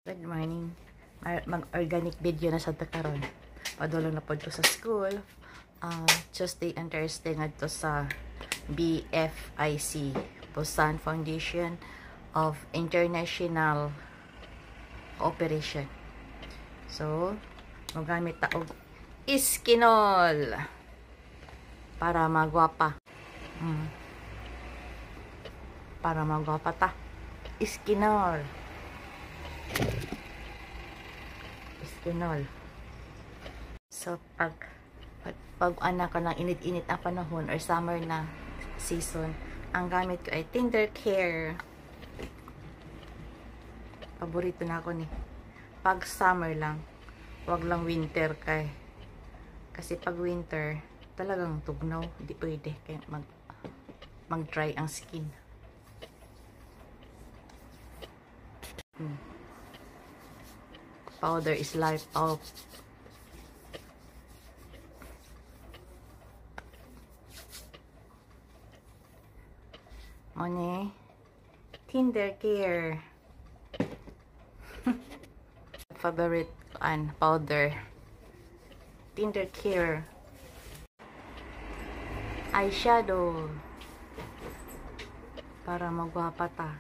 Good morning. Mag-organic video na sa karon. Padulong na po sa school. Tuesday and Thursday ngadto sa BFIC, Busan Foundation of International Cooperation. So, magamit ta og iskinol para magwapa. Para magwapa ta. Iskinol. So, pag anak ko ng init-init ang panahon or summer na season, ang gamit ko ay Tender Care. Paborito na ako ni. Pag summer lang, wag lang winter kasi pag winter, talagang tugnaw, hindi pwede kaya mag-dry ang skin. Powder is life of money. Tender Care. Favorite powder. Tender Care. Eyeshadow. Para magwapa ta.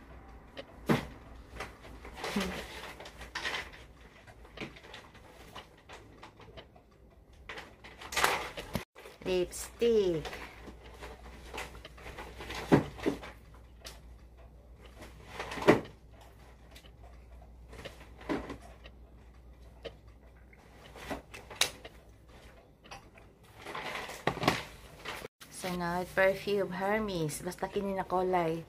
Lipstick. Sunod, perfume Hermes. Basta kini na color.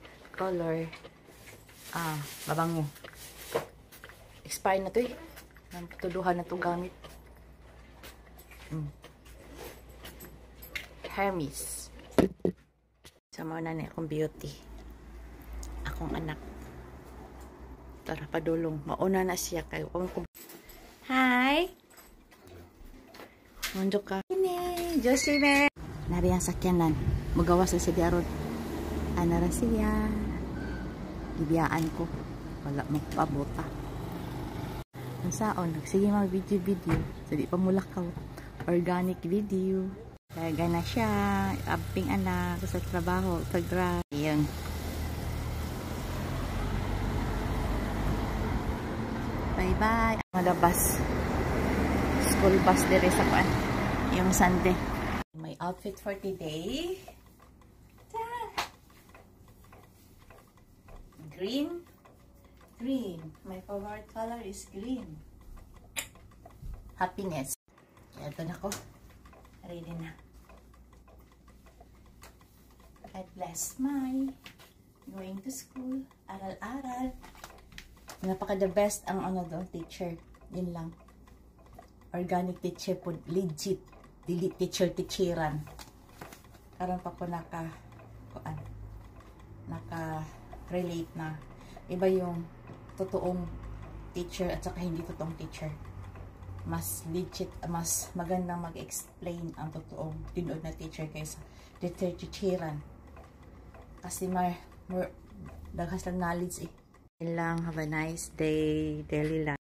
Mabango. Expire na to eh. Tuluhan na to gamit. Hermes. So, mauna na akong beauty. Akong anak. Tara, padulong. Mauna na siya kayo. Hi! Mundo ka. Ini, Josime. Nari ang sakyanan. Magawas na siya diarod. Anara siya. Ibiyaan ko. Wala magpabota. Ang saon, sige mag-video. So, di pa mulakaw. Organic video. Kaya na siya, abing anak sa trabaho, pag-drive. Yun. Bye-bye. Malabas. School bus dire sa paan. Yung Sunday. My outfit for today. Green. My favorite color is green. Happiness. Kaya ito na ko. Ready na. God bless my going to school. Aral-aral. Napaka the best ang teacher. Yun lang. Organic teacher po. Legit. Dili teacheran. Karon pa po naka-relate na. Iba yung totoong teacher at saka hindi totoong teacher. Mas legit, mas magandang mag-explain ang totoong tinuod na teacher kaysa teacheran. Kasi more daghas lang knowledge eh. Have a nice day, daily life.